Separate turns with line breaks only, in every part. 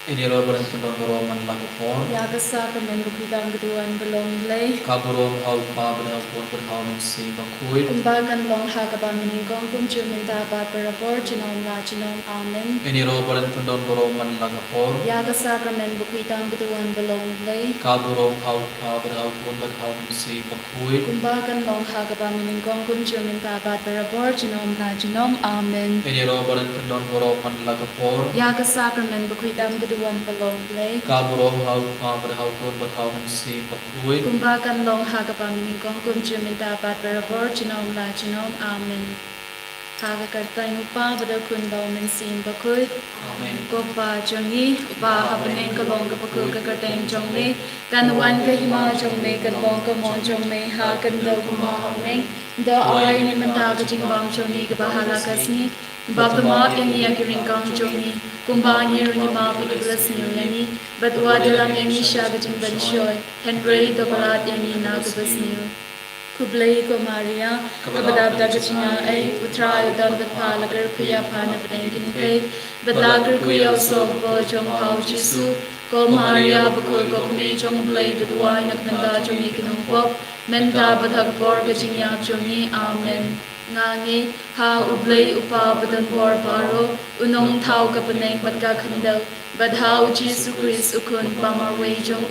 Ini lo berentun doro man lagu por.
Yaga sacrament bukidang keduan belong lay.
Kaburong hau pa berhau pun berhau si bakui.
Kumbagan long hagaba miningkong kumju minta bat berapor jinom la jinom amen.
Ini lo berentun doro man lagu por.
Yaga sacrament bukidang keduan belong lay.
Kaburong hau pa berhau pun berhau si bakui.
Kumbagan long hagaba miningkong kumju minta bat berapor jinom la jinom amen.
Ini lo berentun doro man lagu por.
Yaga sacrament bukidang keduan belong lay.
Kaburong hau pa berhau pun berhau si bakui.
Kumbagan long hagaba miningkong kumju minta bat berapor jinom la jinom amen. Haga kartay upa bada kun daw men sin bakut.
Amen.
Ko pa jongi upa hapanen kalong kapakul ka kartay jongi kanwan ka hima jongi kanbong ka mon jongi ha kan daw kumahong da ay ni manda ka jingbang jongi ka bahala kasni Baptama yang ia kiringkang jongi kumbanya rini ma paglas niyani batwa dalam yang isya ka jingban shoy Henry da balat yang ina ka basniyo Kublai ko Maria, kabadab dagachinya ay putra yudan batpa lagar kuya pana panengin kay batlagar kuya sobo jong hao Jisu ko Maria bakul ko kami jong blay dudway nagmanda jong ikinumpok menta badag bor gachinya jongi amen ngangi ha ublay upa badan bor baro unong tau kapaneng batga kandal badhau Jisu Christ ukun pamarway jong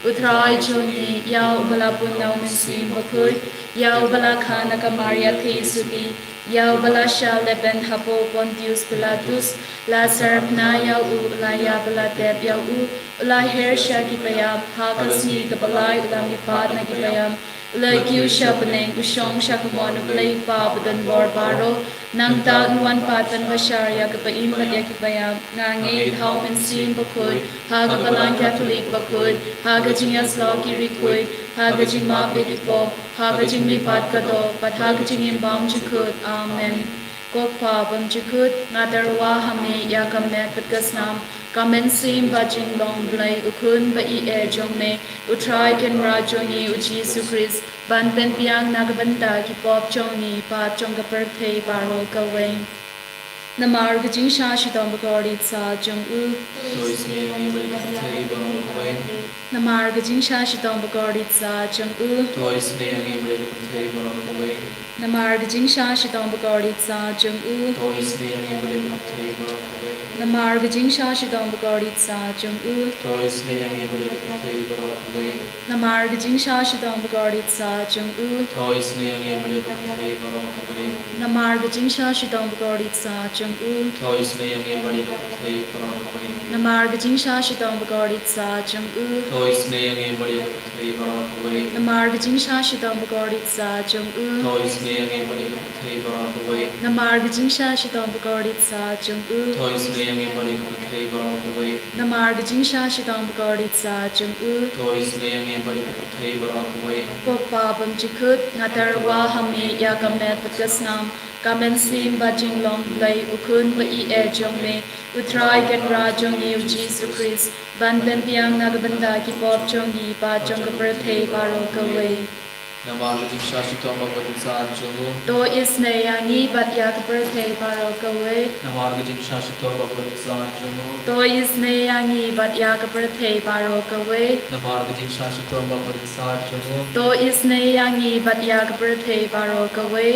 Utrai Joni, Yao Balapun Naumensim Bakut, Yao Balakana Kamaria Tesuti, Yao Balasha Leben Hapo Pontius Pilatus, La Sarapnaya U, Laya Balateb Yau, La Hersha Kipayam, Hakasni Kabalai Ulamipad Nakipayam, La Kyusha Paneng Ushong Shakamon Blay Pabadan Barbaro, Nang Taun Wan Patan Basharia Kapaim Padyakipayam, Nangi Haumen Sim Bakut, Hagabalan Catholic Bakut, Hagajing Aslaki Rikut, Hagajing Mabidipop, Hagajing Lipat Kado, Pat Hagajing Imbam Chikut, Amen. Kokpa Bam Chikut, Nadarwa Hame Yakamet Patgasnam, Kamensim Bajing Long Blay Ukun Ba E Jongme, Utrai Ken Rajongi Ujisu Chris, Ban Ben Piang Nagabanda Kipop Jongi, Pat Jonga Birthday Baro Kaweng. Namar Gajing Shashidom Bagorit Sa Jung U. Namar Gajing Shashidom Bagorit Sa Jung U. Namar Gajing Shashidom Bagorit Sa Jung U. Namar Gajing Shashidom Bagorit Sa Jung U. Namar Gajing Shashidom Bagorit Sa Jung U. Namar Gajing Shashidom Bagorit Sa Jung U. Namar Gajing Shashidom Bagorit Sa Jung U. Namar Gajing Shashidom Bagorit Sa Jung U. Namar Gajing Shashidom Bagorit Sa Jung U. Namar Gajing Shashidom Bagorit Sa Jung U. Kokpa Bam Chikut, Nadarwa Hame Yakamet Patgasnam, Kamensim Bajing Long Blay Ukun Ba E Jongme, Utrai Ken Rajongi Jisu Christ, Ban Ben Piang Nagabanda Kipop Jongi, Ba Jonga Birthday Baro Kaway. To is ne yangi bat yak birthday baro kawe. To is ne yangi bat yak birthday baro kawe. To is ne yangi bat yak birthday baro kawe.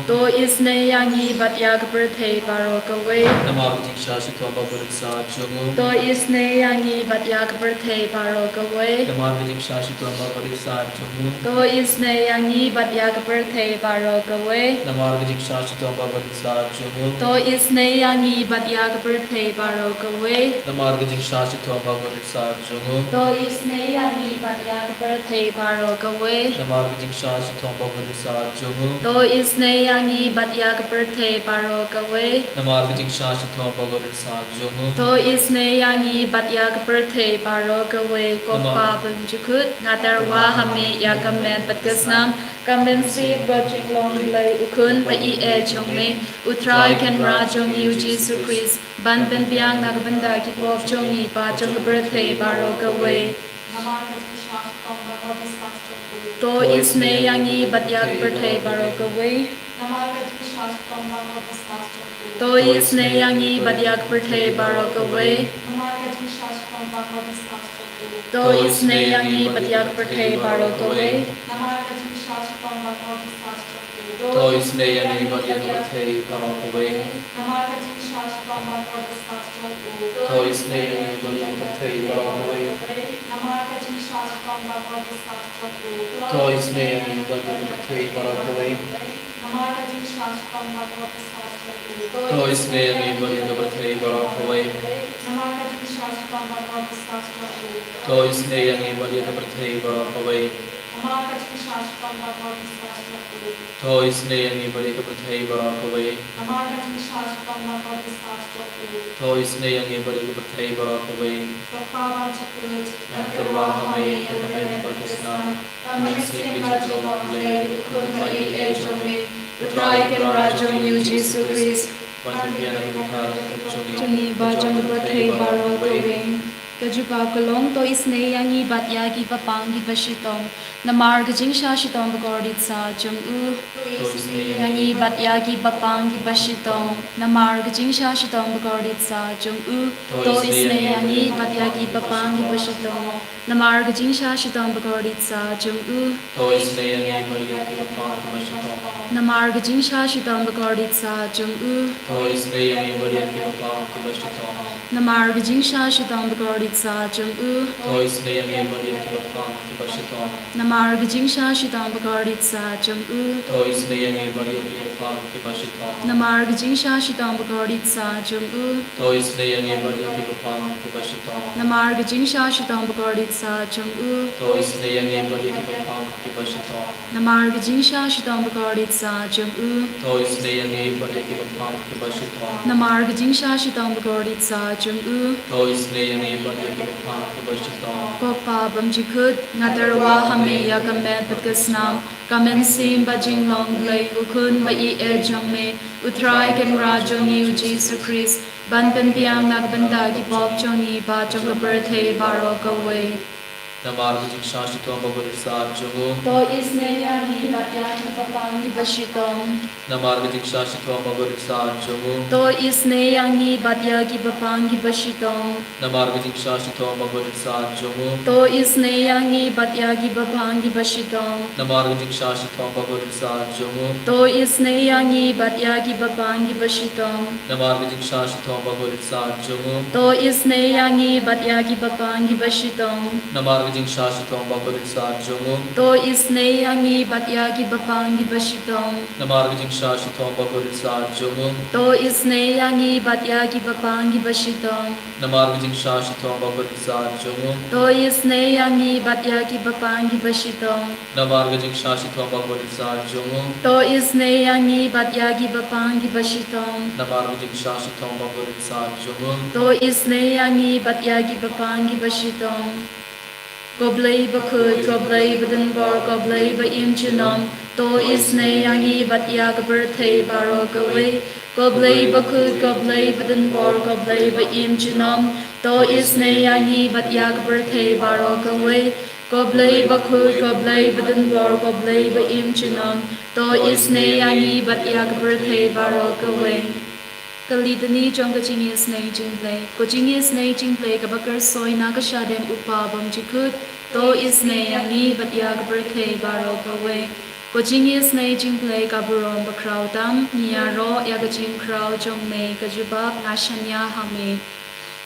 To is ne yangi bat yak birthday baro kawe. To is ne yangi bat yak birthday baro kawe. To is ne yangi bat yak birthday baro kawe. To is ne yangi bat yak birthday baro kawe. To is ne yangi bat yak birthday baro kawe. To is ne yangi bat yak birthday baro kawe. To is ne yangi bat yak birthday baro kawe. Kokpa Bam Chikut, Nadarwa Hame Yakamet Patgasnam, Kamensi Bajing Long Blay Ukun Ba E Jongme, Utrai Ken Rajongi Jisu Christ, Ban Ben Piang Nagabanda Kipop Jongi, Ba Jonga Birthday Baro Kawe. to isne yangi batyak berthei barokaway to isne yangi batyak berthei barokaway to isne yangi batyak berthei barokaway
to isne yangi batyak berthei barokaway to isne yangi batyak berthei barokaway to isne yangi batyak berthei barokaway to isne yangi batyak berthei barokaway to isne yangi batyak berthei barokaway to isne yangi batyak berthei barokaway to isne yangi batyak berthei barokaway terwa hame hame Pakistan Jingisynei-blei
Utrai ken rajong yu Jesu Christ Chungi bajang berthei barokaway Kajupa kolong to isne yangi batyagi papangi bashitong namar gajing sha shitong bagordit sa jung yangi batyagi papangi bashitong namar gajing sha shitong bagordit sa jung to isne yangi batyagi papangi bashitong namar gajing sha shitong bagordit sa jung
to isne yangi batyagi papangi bashitong
namar gajing sha shitong bagordit sa jung
to isne yangi batyagi papangi bashitong
namar gajing sha shitong bagordit sa jung
to isne yangi batyagi papangi bashitong
namar gajing sha shitong bagordit sa jung
to isne yangi batyagi papangi bashitong
namar gajing sha shitong bagordit sa jung
to isne yangi batyagi papangi bashitong
namar gajing sha shitong bagordit sa jung
to isne yangi batyagi papangi bashitong
namar gajing sha shitong bagordit sa jung
to isne yangi batyagi papangi bashitong
namar gajing sha shitong bagordit sa jung
to isne yangi batyagi papangi bashitong
Kopa bamjikut ngatarwa hame ya kamet patkasnam kamen sim bajing long lay ukun ba I jangme utrai ken rajong yu Jesus Christ ban pen piang nagbanda ki pop chongi ba chong birthday barokaway
namar gajing sha shitong bagordit sa jung
to isne yangi batyagi papangi bashitong
namar gajing sha shitong bagordit sa jung
to isne yangi batyagi papangi bashitong
namar gajing sha shitong bagordit sa jung
to isne yangi batyagi papangi bashitong
namar gajing sha shitong bagordit sa jung
to isne yangi batyagi papangi bashitong
namar gajing sha shitong bagordit sa jung
to isne yangi batyagi papangi bashitong
namar gajing sha shitong bagordit sa jung
to isne yangi batyagi papangi bashitong
namar gajing sha shitong bagordit sa jung
to isne yangi batyagi papangi bashitong
namar gajing sha shitong bagordit sa jung
to isne yangi batyagi papangi bashitong
namar gajing sha shitong bagordit sa jung
to isne yangi batyagi papangi bashitong
namar gajing sha shitong bagordit sa jung
to isne yangi batyagi papangi bashitong Goblay bakut goblay badan bar goblay ba im chinom to isne yangi batyag birthday barokaway goblay bakut goblay badan bar goblay ba im chinom to isne yangi batyag birthday barokaway goblay bakut goblay badan bar goblay ba im chinom to isne yangi batyag birthday barokaway Kalidani jong Jingisynei-blei ko Jingisynei-blei ka bakar soy na ka shadem upabam jikut to isne yangi batyag birthday barokaway ko Jingisynei-blei ka burom bakrautam niya ro yagajim kraw jong me ka jubab nashanya hame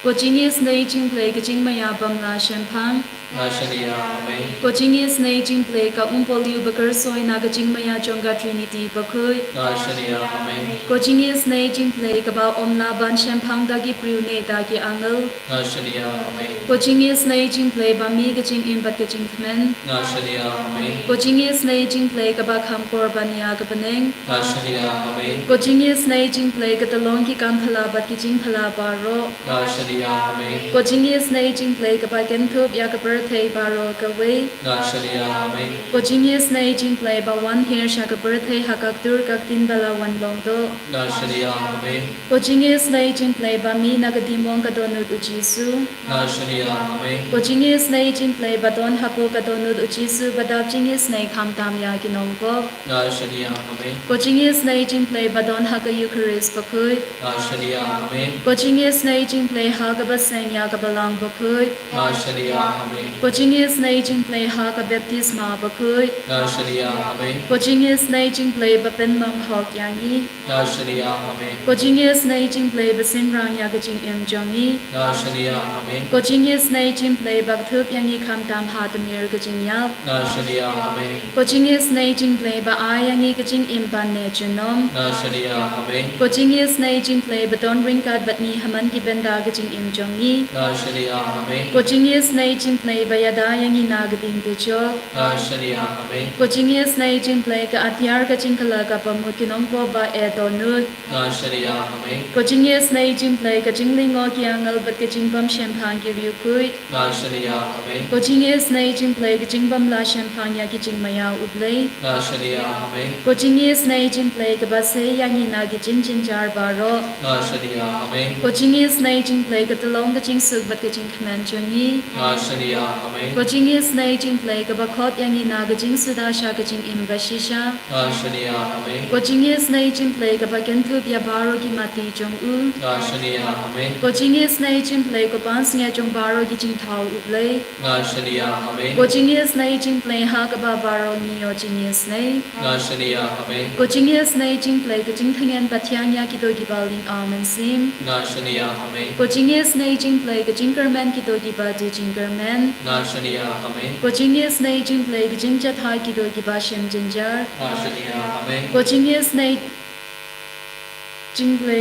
ko Jingisynei-blei ka jingmaya bamla shempang
nashania hame
ko Jingisynei-blei ka umpoliu bakar soy na ka jingmaya jonga Trinity bakui
nashania hame
ko Jingisynei-blei ka ba omla ban shempang dagi priu ne dagi angal
nashania hame
ko Jingisynei-blei ba mi ka jing in bat ka jing thmen
nashania hame
ko Jingisynei-blei ka ba kham korban ya ka baneng
nashania hame
ko Jingisynei-blei ka talong ki kam phala bat ki jing phala ba ro
nashania hame
ko Jingisynei-blei ka ba ken thup ya ka birthday baro kawe.
Nashalia Hame,
Ko Jingisynei-blei ba one here shaka birthday hakak dur kak tin bala one long do.
Nashalia Hame,
Ko Jingisynei-blei ba mi nagadimong kadonut ujisu.
Nashalia Hame,
Ko Jingisynei-blei ba don hapo kadonut ujisu badab Jingisynei kamtam ya ginongko.
Nashalia Hame,
Ko Jingisynei-blei ba don haka Eucharist bakut.
Nashalia Hame,
Ko Jingisynei-blei haka baseng ya kabalang bakut.
Nashalia Hame,
Ko Jingisynei-blei haka baptisma bakut.
Nashalia Hame,
Ko Jingisynei-blei ba penmang hok yangi.
Nashalia Hame,
Ko Jingisynei-blei ba sinrang ya kajing im jongi.
Nashalia Hame,
Ko Jingisynei-blei ba thup yangi kamtam hatamir kajing yap.
Nashalia Hame,
Ko Jingisynei-blei ba ayangi kajing im ban ne junom.
Nashalia Hame,
Ko Jingisynei-blei ba don ringkat bat ni haman ki benda kajing im jongi.
Nashalia Hame,
Ko Jingisynei-blei ba yada yangi nagading kajok.
Nashalia Hame,
Ko Jingisynei-blei ka atyar kajing kala ka pamut kinongko ba e donut.
Nashalia Hame,
Ko Jingisynei-blei ka jinglingo ki angal bat kajing bam champagne ki ryukut.
Nashalia Hame,
Ko Jingisynei-blei ka jingbam la champagne ya ki jingmaya ublei.
Nashalia Hame,
Ko Jingisynei-blei ka ba se yangi na ki jinjar baro.
Nashalia Hame,
Ko Jingisynei-blei ka talong ka jing suk bat ka jing khaman chungi.
Nashalia Hame,
Ko Jingisynei-blei ka ba khot yangi na ka jing suda sha ka jing im bashisha.
Nashalia Hame,
Ko Jingisynei-blei ka ba kentup ya baro ki mati jong u.
Nashalia Hame,
Ko Jingisynei-blei ko pans nga jong baro ki jing thau ublei.
Nashalia Hame,
Ko Jingisynei-blei ha ka ba baro ni yo Jingisynei.
Nashalia Hame,
Ko Jingisynei-blei ka jing thangen batyang ya ki do ki ba ling amen sim.
Nashalia Hame,
Ko Jingisynei-blei ka jingkerman ki do ki ba di jingkerman.
Nashalia Hame,
Ko Jingisynei-blei ka jing chathai ki do ki ba shem jinjar.
Nashalia Hame,
Ko Jingisynei-blei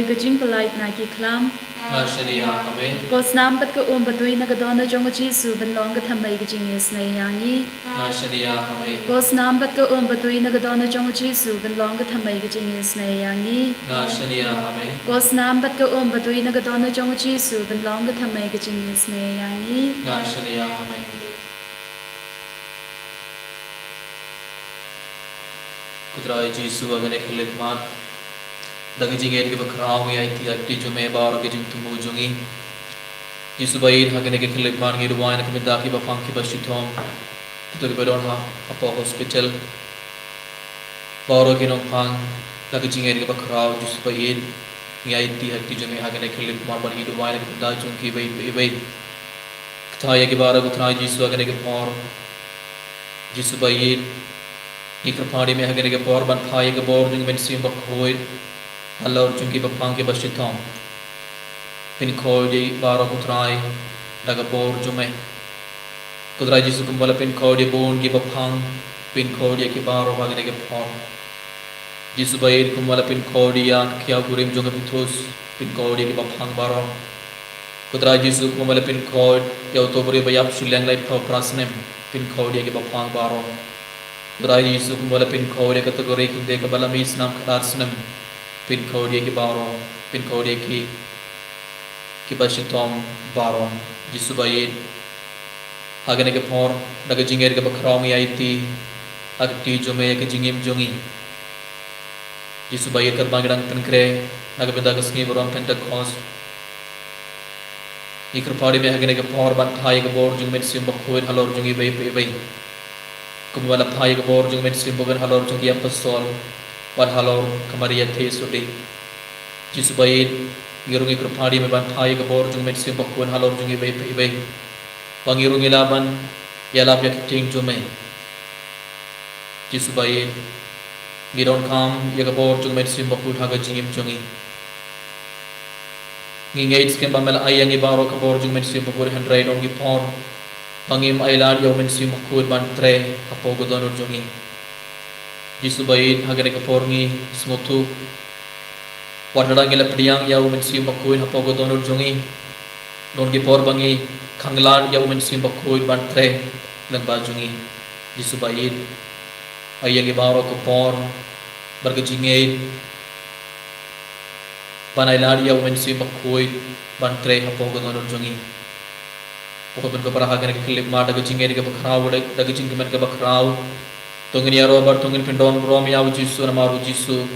ka jing polite na ki klam.
Nashalia Hame,
Ko snampat ka batui na ka dona jong chi su ben long ka thamai ka Jingisynei yangi.
Nashalia Hame,
Ko snampat ka batui na ka dona jong chi su ben long ka thamai ka Jingisynei yangi.
Nashalia Hame,
Ko snampat ka batui na ka dona jong chi su ben long ka thamai ka Jingisynei yangi.
Nashalia Hame. Kudrai Jesu agane khilitman dagi jinget ke bakrao ya iti akti jume bar ke jing tumu jungi Jesu bayin hagane ke khilitman ngi ruwain ke medaki bafang ki bashithom to ke badon ha apo hospital baro ke nong phang dagi jinget ke bakrao Jesu bayin ya iti akti jume hagane khilitman bar ngi ruwain ke medaki jungi bai kthaya ke bara kthai Jesu agane ke por Jesu bayin Ikrapadi में हगने के पौर बन फाये के bore Jung में सिम बखोई अल्लाह और जुंगी बपांग के बशितों पिन खोल ये बारो कुतराई लगा बोर जुमे कुतराई जिसु कुंबला पिन खोल ये बोन की बपांग पिन खोल ये के बारो हगने के पौर जिसु बाइर कुंबला पिन खोल ये आन क्या गुरिम जुंग पिथुस पिन खोल ये के बपांग बारो कुतराई जिसु कुंबला पिन खोल या उतोबरी बयाप शिलंग लाइफ का प्रासनेम पिन खोल ये के बपांग बारो Kudraai Yesu kumbala pin kode kategori kunde kabala mis nam kadarsanam pin kode ki baro pin kode ki bashitom baro Yesu bayin hagane ke por daga jinger ke bakrami aiti agti jome ke jingim jongi Yesu bayin karbangdang tankre naga bedaga sngi borom Pentecost ikrapadi me hagane ke por ban thai ke bor jung met sim bakhoin halor jungi bai Kumwala phai ke bor jung met sim bogen halor jungi apostol wan halor kamaria the sudi Jesu bayin ngirungi krapadi me ban thai ke bor jung met sim bakhoin halor jungi bai wangirungi laban yalap yak ting jume Jesu bayin ngiron kam yak bor jung met sim bakhoin haga jingim jungi ngingait skem bamel ayangi baro ke bor jung met sim bakhoin handrai dong gi por Pangim ailan yaw men sim makur ban tre kapo godonor jongi Jesu bayin hagane kaporngi smotu wadada gela pediang yaw men sim makur hapo godonor jongi non gi por bangi khanglan yaw men sim makur ban tre lang ba jongi Jesu bayin ayangi baro ko por barga jinge banailan yaw men sim makur ban tre hapo godonor jongi Pokoknya keparahagan ke kelip mata ke jingeri ke bakrau daga jingkemen ke bakrau tongin ya robar tongin pendon brom ya ujisu nama ujisu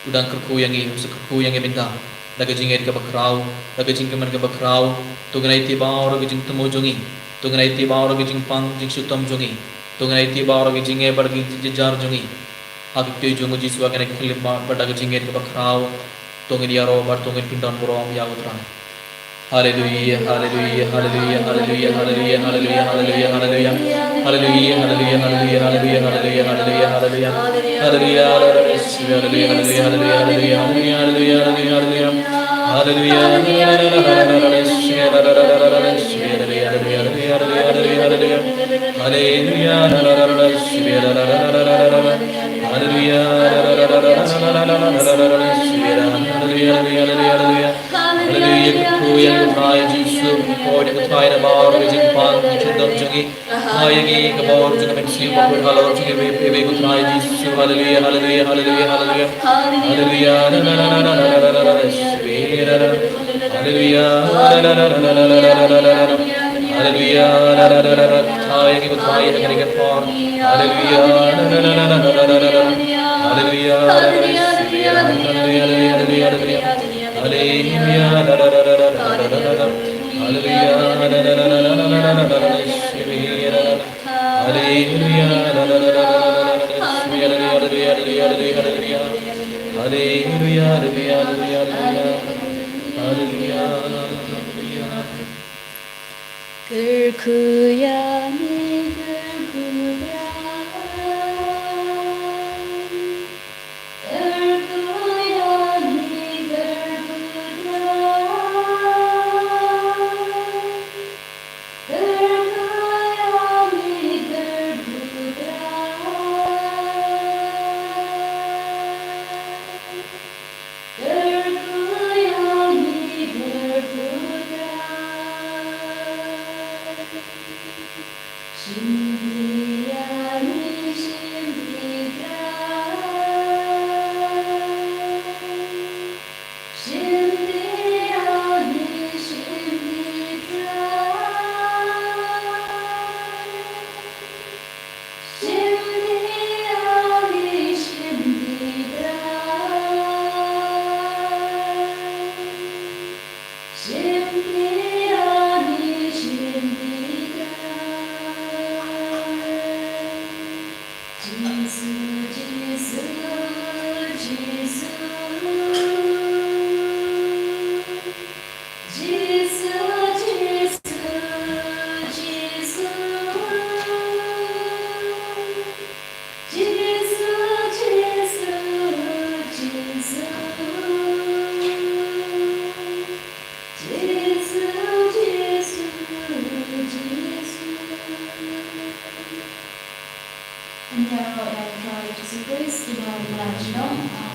udang kerku yang ini kerku yang minta daga jingeri ke bakrau daga jingkemen ke bakrau tongin ai tiba orang ke jing temu jongi tongin ai tiba orang ke jing pang jing sutam jongi tongin ai tiba orang ke jinge bargi jejar jongi hak tu jongo jisu akan ke kelip mata daga jingeri ke bakrau tongin ya robar tongin pendon brom ya utran. Hallelujah, hallelujah, hallelujah, hallelujah, hallelujah, hallelujah, hallelujah, hallelujah, hallelujah, hallelujah, hallelujah, hallelujah, hallelujah, hallelujah, hallelujah, hallelujah, Hallelujah, Kaya Jisu, Kaya Kaya Bar, Vijay Pan, Chudam Jungi, Hayagi, Kabor, Jungamitsi, Bakur Halor, Jungi, Pebe Kaya Jisu, Hallelujah, Hallelujah, Hallelujah, Hallelujah, Hallelujah, Hallelujah, Hayagi Kaya Kaya Pan,
Andiamo a dare gloria a Gesù Cristo, dobbiamo rimanere, no?